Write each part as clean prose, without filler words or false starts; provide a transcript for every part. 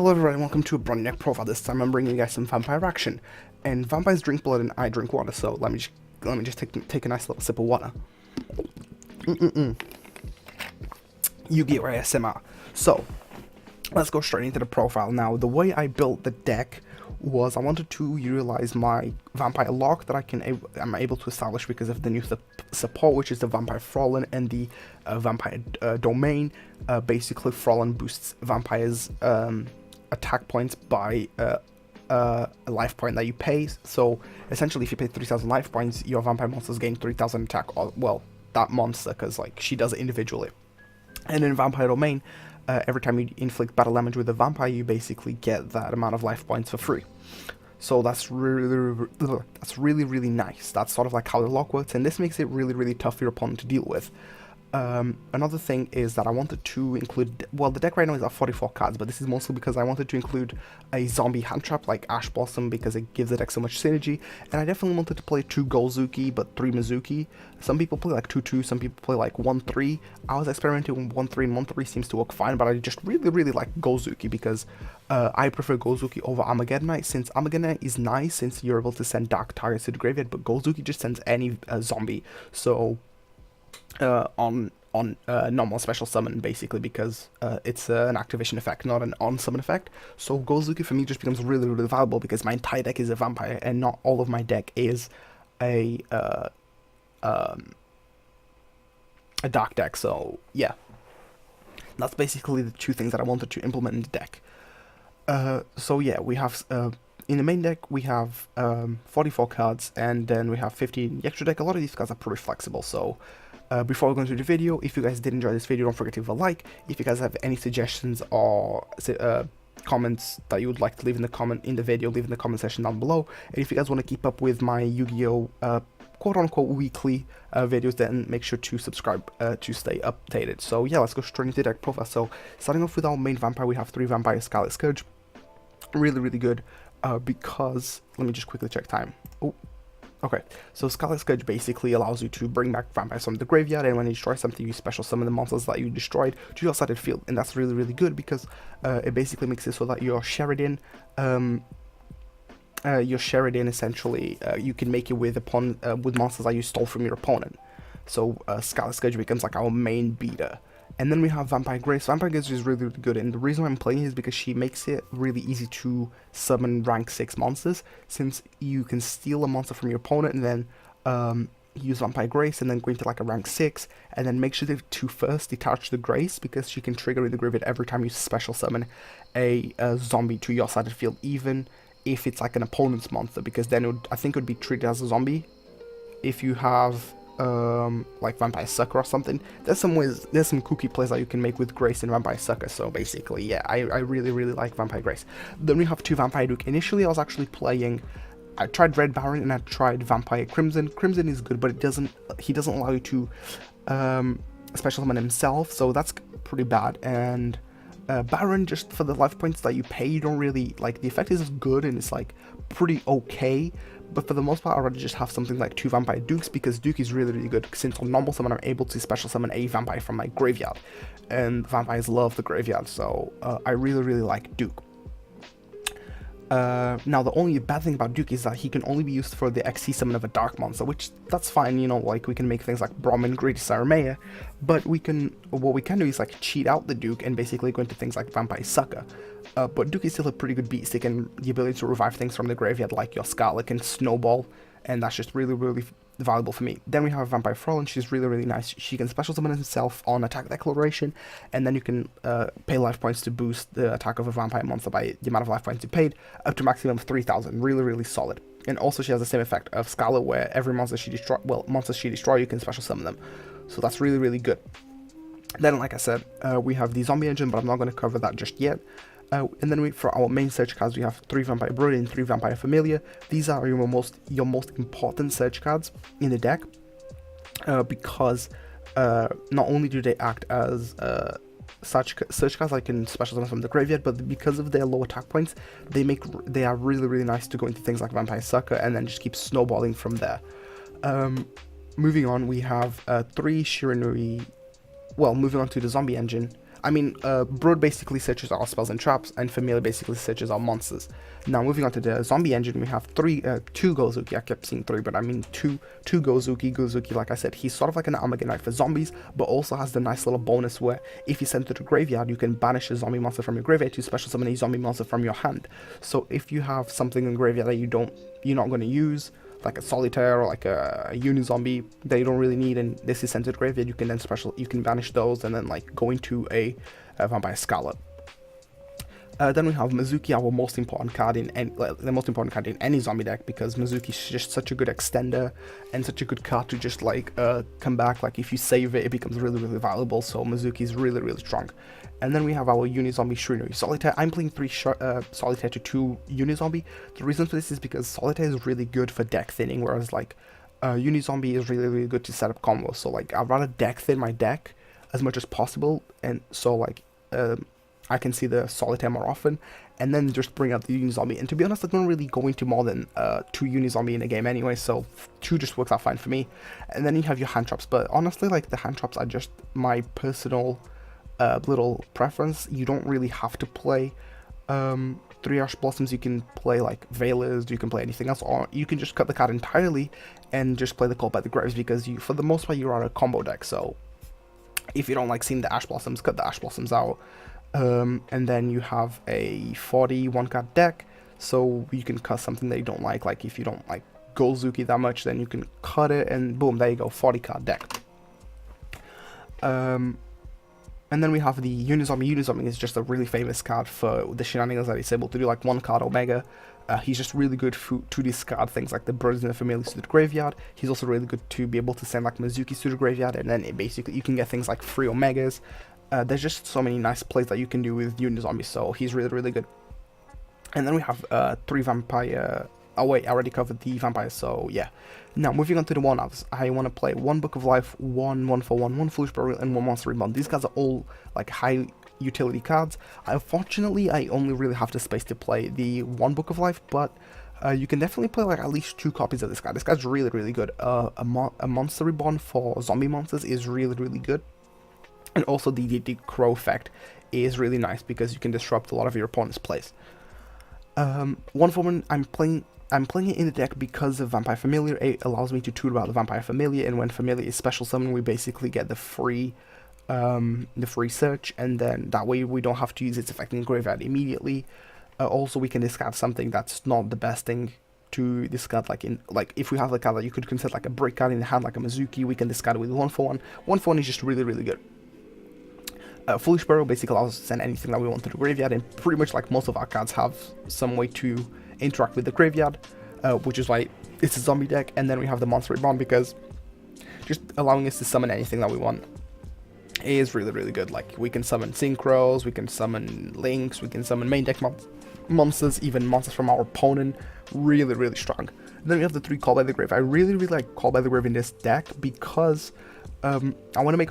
Hello everyone, welcome to a brand new profile. This time I'm bringing you guys some vampire action. And vampires drink blood and I drink water, so let me just take a nice little sip of water. Yu-Gi-Oh! ASMR. So, let's go straight into the profile. Now, the way I built the deck was I wanted to utilize my vampire lock that I'm able to establish because of the new support, which is the vampire Frolin and the vampire domain. Basically, Frolin boosts vampires' attack points by a life point that you pay. So essentially, if you pay 3,000 life points, your vampire monsters gain 3,000 attack. Or, well, that monster, because like she does it individually. And in vampire domain, every time you inflict battle damage with a vampire, you basically get that amount of life points for free. So that's really nice. That's sort of like how the lock works, and this makes it really tough for your opponent to deal with. Another thing is that I wanted to include, well, the deck right now is at 44 cards, but this is mostly because I wanted to include a zombie hand trap like Ash Blossom because it gives the deck so much synergy, and I definitely wanted to play 2 Golzuki but 3 Mizuki. Some people play like 2-2, some people play like 1-3. I was experimenting with 1-3, and 1-3 seems to work fine, but I just really like Golzuki because I prefer Golzuki over Armageddonite, since Armageddonite is nice since you're able to send dark targets to the graveyard, but Golzuki just sends any zombie. So on normal special summon, basically, because it's an activation effect, not an on summon effect. So Golzuki for me just becomes really valuable because my entire deck is a vampire and not all of my deck is a dark deck. So yeah, that's basically the 2 things that I wanted to implement in the deck. So yeah, we have in the main deck we have 44 cards, and then we have 50 in the extra deck. A lot of these cards are pretty flexible, so before we go into the video, if you guys did enjoy this video, don't forget to leave a like. If you guys have any suggestions or comments that you would like to leave in the video, leave in the comment section down below. And if you guys want to keep up with my Yu-Gi-Oh! Quote-unquote weekly videos, then make sure to subscribe to stay updated. So yeah, let's go straight into the deck profile. So starting off with our main vampire, we have 3 Vampire Scarlet Scourge. Really good because, let me just quickly check time. Oh. Okay, so Scarlet Scourge basically allows you to bring back vampires from the graveyard, and when you destroy something, you special summon the monsters that you destroyed to your sided field, and that's really good because it basically makes it so that your Sheridan, essentially, you can make it with monsters that you stole from your opponent. So Scarlet Scourge becomes like our main beater. And then we have Vampire Grace. Vampire Grace is really good, and the reason why I'm playing is because she makes it really easy to summon rank 6 monsters, since you can steal a monster from your opponent and then use Vampire Grace and then go into like a rank 6, and then make sure to first detach the Grace, because she can trigger in the graveyard every time you special summon a zombie to your side of the field, even if it's like an opponent's monster, because then I think it would be treated as a zombie if you have like Vampire Sucker or something. There's some kooky plays that you can make with Grace and Vampire Sucker. So basically, yeah, I really like Vampire Grace. Then we have 2 Vampire Duke. Initially, I was actually playing, I tried Red Baron and I tried Vampire Crimson. Crimson is good, but he doesn't allow you to special summon himself, so that's pretty bad. And Baron, just for the life points that you pay, you don't really like. The effect is good and it's like pretty okay, but for the most part, I'd rather just have something like 2 Vampire Dukes, because Duke is really good, since on normal summon I'm able to special summon a vampire from my graveyard, and vampires love the graveyard, so I really like Duke. Now, the only bad thing about Duke is that he can only be used for the XC summon of a dark monster, which that's fine, you know, like we can make things like Brahmin, Greedy Saramea, but what we can do is like cheat out the Duke and basically go into things like Vampire Sucker. But Duke is still a pretty good beast. He can the ability to revive things from the graveyard like your Scarlet and Snowball, and that's just really valuable for me. Then we have Vampire Frolin. She's really nice. She can special summon herself on attack declaration, and then you can pay life points to boost the attack of a vampire monster by the amount of life points you paid, up to maximum of 3,000. Really solid. And also she has the same effect of Scarlet, where every monster she destroy, you can special summon them. So that's really good. Then, like I said, we have the zombie engine, but I'm not going to cover that just yet. And then for our main search cards, we have 3 Vampire Brody and 3 Vampire Familiar. These are your most important search cards in the deck, because not only do they act as search cards that can special summon from the graveyard, but because of their low attack points, they are really nice to go into things like Vampire Sucker and then just keep snowballing from there. Moving on, we have 3 Shiranui. Well, moving on to the zombie engine. I mean, Brood basically searches our spells and traps, and Familiar basically searches our monsters. Now, moving on to the zombie engine, we have two Gozuki. I kept saying three, but I mean two Gozuki. Gozuki, like I said, he's sort of like an Armageddon Knight for zombies, but also has the nice little bonus where if you send it to the graveyard, you can banish a zombie monster from your graveyard to special summon a zombie monster from your hand. So if you have something in graveyard that you're not going to use, like a solitaire or like a uni-zombie that you don't really need, and this is sent to the graveyard, you can banish those and then like go into a Vampire Scarlet. Then we have Mizuki, our most important card the most important card in any zombie deck, because Mizuki is just such a good extender and such a good card to just like come back. Like if you save it, it becomes really valuable. So Mizuki is really strong. And then we have our Uni-Zombie Shrinori Solitaire. I'm playing 3 Solitaire to 2 Uni-Zombie. The reason for this is because Solitaire is really good for deck thinning, whereas like Uni-Zombie is really good to set up combos. So like I'd rather deck thin my deck as much as possible, and so like I can see the Solitaire more often, and then just bring out the Uni-Zombie. And to be honest, I don't really go into more than 2 Uni-Zombie in a game anyway, so 2 just works out fine for me. And then you have your hand traps, but honestly, like the hand traps are just my personal little preference. You don't really have to play 3 Ash Blossoms. You can play like Veilers, you can play anything else, or you can just cut the card entirely and just play the Call by the Graves, because you, for the most part, you're on a combo deck. So if you don't like seeing the Ash Blossoms, cut the Ash Blossoms out. And then you have a 40 1-card deck, so you can cut something that you don't like. Like if you don't like Gozuki that much, then you can cut it, and boom, there you go, 40-card deck. And then we have the Uni-Zombie. Uni-Zombie is just a really famous card for the shenanigans that he's able to do, like 1-card Omega. He's just really good to discard things like the Brothers and the Familiars to the graveyard. He's also really good to be able to send like Mizuki to the graveyard, and then basically you can get things like 3 Omegas. There's just so many nice plays that you can do with Uni-Zombie, so he's really good. And then we have 3 Vampire. Oh wait, I already covered the Vampire, so yeah. Now, moving on to the one-offs, I want to play 1 Book of Life, 1 for 1 Foolish Burial, and 1 Monster Reborn. These cards are all like high utility cards. Unfortunately, I only really have the space to play the 1 Book of Life, but you can definitely play like at least 2 copies of this card. This card's really good. A Monster Reborn for zombie monsters is really good. And also the Crow effect is really nice because you can disrupt a lot of your opponent's plays. 1 for 1, I'm playing it in the deck because of Vampire Familiar. It allows me to tutor out the Vampire Familiar, and when Familiar is special summon, we basically get the free search, and then that way we don't have to use its effect in graveyard immediately. Also, we can discard something that's not the best thing to discard, like if we have a card that you could consider like a break card in the hand, like a Mizuki, we can discard it with 1 for 1. 1 for 1 is just really good. Foolish Burial basically allows us to send anything that we want to the graveyard, and pretty much like most of our cards have some way to interact with the graveyard, which is why it's a zombie deck. And then we have the Monster Reborn, because just allowing us to summon anything that we want is really good. Like we can summon Synchros, we can summon Links, we can summon main deck monsters, even monsters from our opponent. Really strong. And then we have the 3 Call by the Grave. I really like Call by the Grave in this deck because I want to make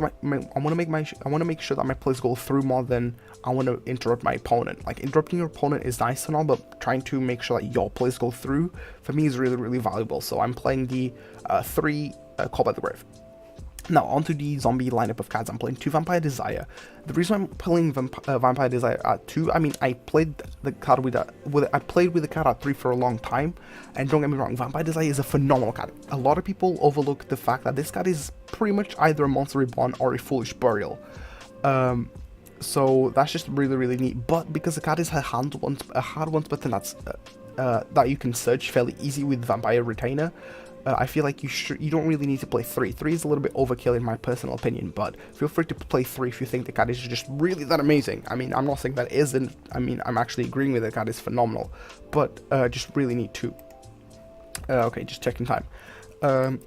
sure that my plays go through more than I want to interrupt my opponent. Like interrupting your opponent is nice and all, but trying to make sure that your plays go through for me is really valuable. So I'm playing the 3 Call by the Grave. Now onto the zombie lineup of cards. I'm playing 2 Vampire Desire. The reason I'm playing Vampire Desire at 2, I mean, I played the card with the card at 3 for a long time, and don't get me wrong, Vampire Desire is a phenomenal card. A lot of people overlook the fact that this card is pretty much either a Monster Reborn or a Foolish Burial. So that's just really neat. But because the card is a hard one button that you can search fairly easy with Vampire Retainer, I feel like you don't really need to play 3. 3 is a little bit overkill in my personal opinion, but feel free to play 3 if you think the card is just really that amazing. I mean, I'm not saying that it isn't. I mean, I'm actually agreeing with the card is phenomenal, but just really need 2. Okay, just checking time.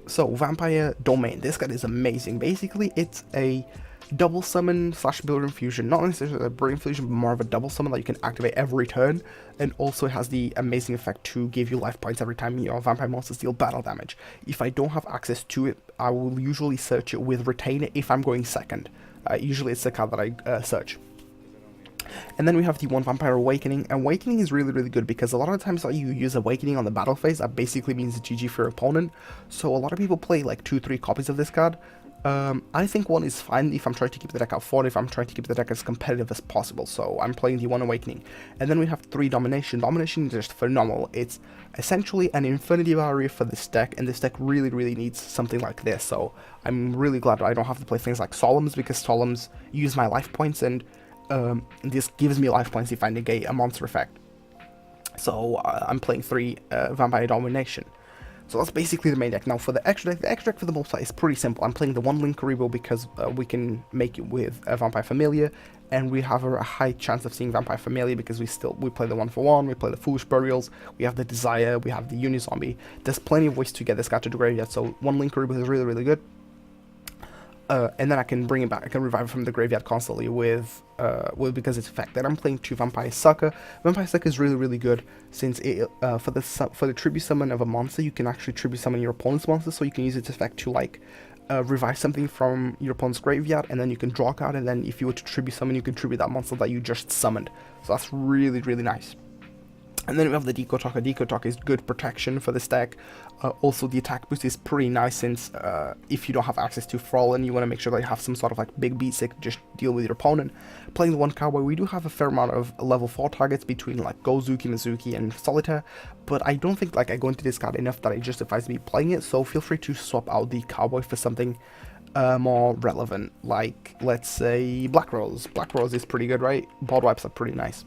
So Vampire Domain. This card is amazing. Basically, it's a double summon / Brilliant Fusion, not necessarily a Brilliant Fusion, but more of a double summon that you can activate every turn, and also it has the amazing effect to give you life points every time your vampire monsters deal battle damage. If I don't have access to it, I will usually search it with Retainer if I'm going second. Usually it's the card that I search. And then we have the 1 Vampire Awakening. Awakening is really good because a lot of the times that you use Awakening on the battle phase, that basically means GG for your opponent. So a lot of people play like 2-3 copies of this card. I think 1 is fine if I'm trying to keep the deck out forward, if I'm trying to keep the deck as competitive as possible, so I'm playing the 1 Awakening. And then we have 3 Domination. Domination is just phenomenal. It's essentially an infinity barrier for this deck, and this deck really, really needs something like this, so I'm really glad I don't have to play things like Solemns, because Solemns use my life points, and this gives me life points if I negate a monster effect. So I'm playing 3 Vampire Domination. So that's basically the main deck. Now for the extra deck for the most part is pretty simple. I'm playing the 1 Link Karibo because we can make it with a Vampire Familiar, and we have a high chance of seeing Vampire Familiar because we play the 1-for-1, we play the Foolish Burials, we have the Desire, we have the Unizombie. There's plenty of ways to get this guy to the graveyard, so 1 Link Karibo is really, really good. And then I can bring it back. I can revive it from the graveyard constantly with because it's effect. Then I'm playing 2 Vampire Sucker. Vampire Sucker is really, really good since it for the tribute summon of a monster, you can actually tribute summon your opponent's monster, so you can use its effect to like revive something from your opponent's graveyard, and then you can draw a card, and then if you were to tribute summon, you can tribute that monster that you just summoned. So that's really, really nice. And then we have the Deco Talker. Deco Talker is good protection for this deck. Also, the attack boost is pretty nice since if you don't have access to Frolin, you want to make sure that you have some sort of like big beat stick to just deal with your opponent. Playing the 1 Cowboy, we do have a fair amount of level 4 targets between like Gozuki, Mizuki, and Solitaire, but I don't think like I go into this card enough that it justifies me playing it, so feel free to swap out the Cowboy for something more relevant, like let's say Black Rose. Black Rose is pretty good, right? Board wipes are pretty nice.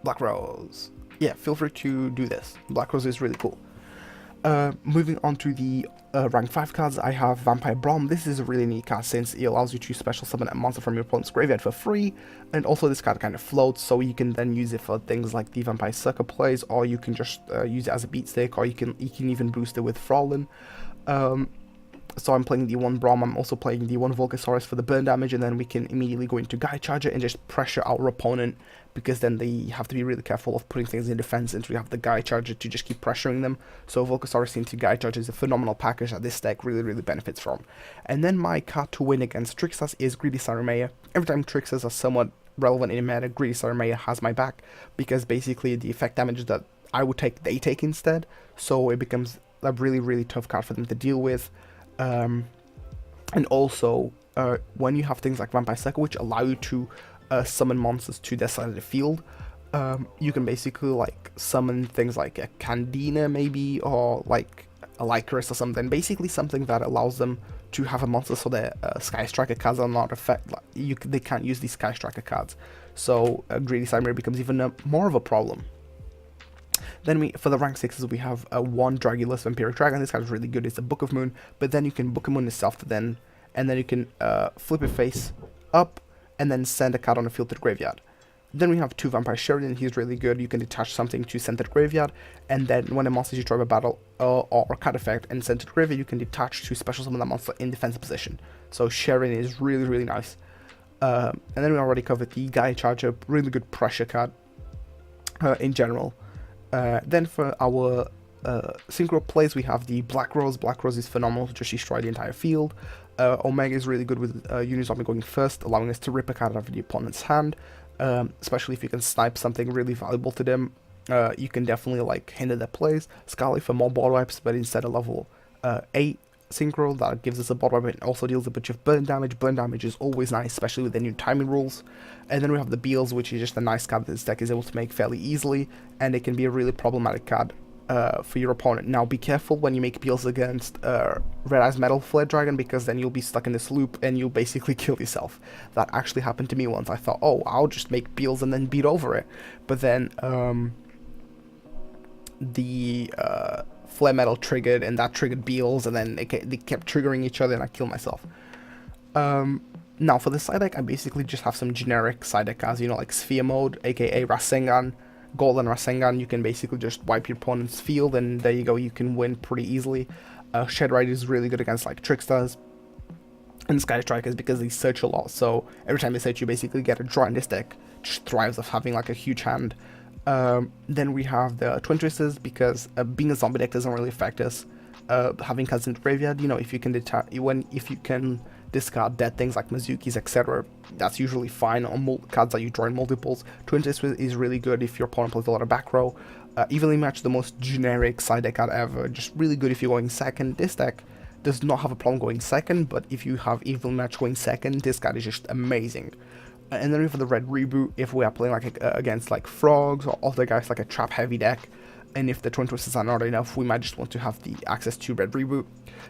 Black Rose. Yeah, feel free to do this. Black Rose is really cool. Moving on to the rank 5 cards, I have Vampire Braum. This is a really neat card since it allows you to special summon a monster from your opponent's graveyard for free, and also this card kind of floats, so you can then use it for things like the Vampire Sucker plays, or you can just use it as a beat stick, or you can even boost it with Frolin. So I'm playing the 1 Braum, I'm also playing the 1 Volcasaurus for the burn damage, and then we can immediately go into Guy Charger and just pressure our opponent, because then they have to be really careful of putting things in defense since we have the Guy Charger to just keep pressuring them. So Volcasaurus into Guy Charger is a phenomenal package that this deck really, really benefits from. And then my card to win against Trixas is Greedy Sarumeya. Every time Trixas are somewhat relevant in a meta, Greedy Sarumeya has my back, because basically the effect damage that I would take, they take instead, so it becomes a really, really tough card for them to deal with. And also, when you have things like Vampire Sucker, which allow you to summon monsters to their side of the field, you can basically like summon things like a Candina maybe, or like a Lycoris or something. Basically something that allows them to have a monster so their Sky Striker cards are not they can't use these Sky Striker cards. So Greedy Sarumeya becomes even more of a problem. Then for the rank 6s, we have 1 Dragulus Vampiric Dragon. This card is really good. It's a Book of Moon, but then you can Book of Moon itself and then you can flip it face up and then send a card on the field to the graveyard. Then we have 2 Vampire Sheridan. He's really good. You can detach something to send to the graveyard, and then when a monster is destroyed by battle or card effect and sent to the graveyard, you can detach to special summon that monster in defensive position. So Sheridan is really, really nice. And then we already covered the Guy Charger, really good pressure card in general. Then for our synchro plays, we have the Black Rose. Black Rose is phenomenal to just destroy the entire field. Omega is really good with Unizombie going first, allowing us to rip a card out of the opponent's hand, especially if you can snipe something really valuable to them. You can definitely like hinder their plays. Scarlet for more board wipes, but instead of level 8 synchro, that gives us a board wipe and also deals a bunch of burn damage. Burn damage is always nice, especially with the new timing rules. And then we have the Beals, which is just a nice card that this deck is able to make fairly easily, and it can be a really problematic card for your opponent. Now be careful when you make Beals against Red Eyes Metal Flare Dragon, because then you'll be stuck in this loop and you'll basically kill yourself. That actually happened to me once. I thought, oh, I'll just make Beals and then beat over it, but then the Flare Metal triggered, and that triggered Beals, and then they kept triggering each other, and I killed myself. Now for the side deck, I basically just have some generic side deck cards, you know, like Sphere Mode, aka Rasengan, Golden Rasengan. You can basically just wipe your opponent's field, and there you go, you can win pretty easily. Shed Rider is really good against like Tricksters and Sky Strikers because they search a lot, so every time they search you basically get a draw, in this deck just thrives of having like a huge hand. Then we have the Twin Twisters, because being a zombie deck doesn't really affect us. Having cards in the graveyard, you know, if you can discard dead things like Mizuki's, etc., that's usually fine on cards that you draw in multiples. Twin Twisters is really good if your opponent plays a lot of back row. Evenly Matched, the most generic side deck card ever, just really good if you're going second. This deck does not have a problem going second, but if you have Evil Match going second, this card is just amazing. And then for the red reboot, if we are playing like against like frogs or other guys like a trap heavy deck, and if the twin twisters are not enough, we might just want to have the access to red reboot.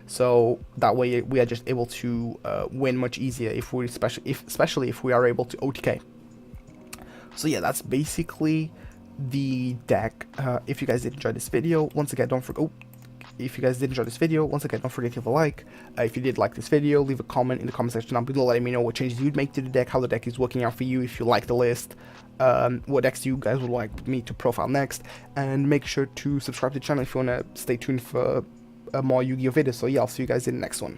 So that way we are just able to win much easier if we especially if we are able to OTK. So yeah, that's basically the deck. If you guys did enjoy this video, once again, don't forget. If you guys did enjoy this video, once again, don't forget to leave a like. If you did like this video, leave a comment in the comment section down below, letting me know what changes you'd make to the deck, how the deck is working out for you, if you like the list, what decks you guys would like me to profile next, and make sure to subscribe to the channel if you want to stay tuned for more Yu-Gi-Oh videos. So yeah, I'll see you guys in the next one.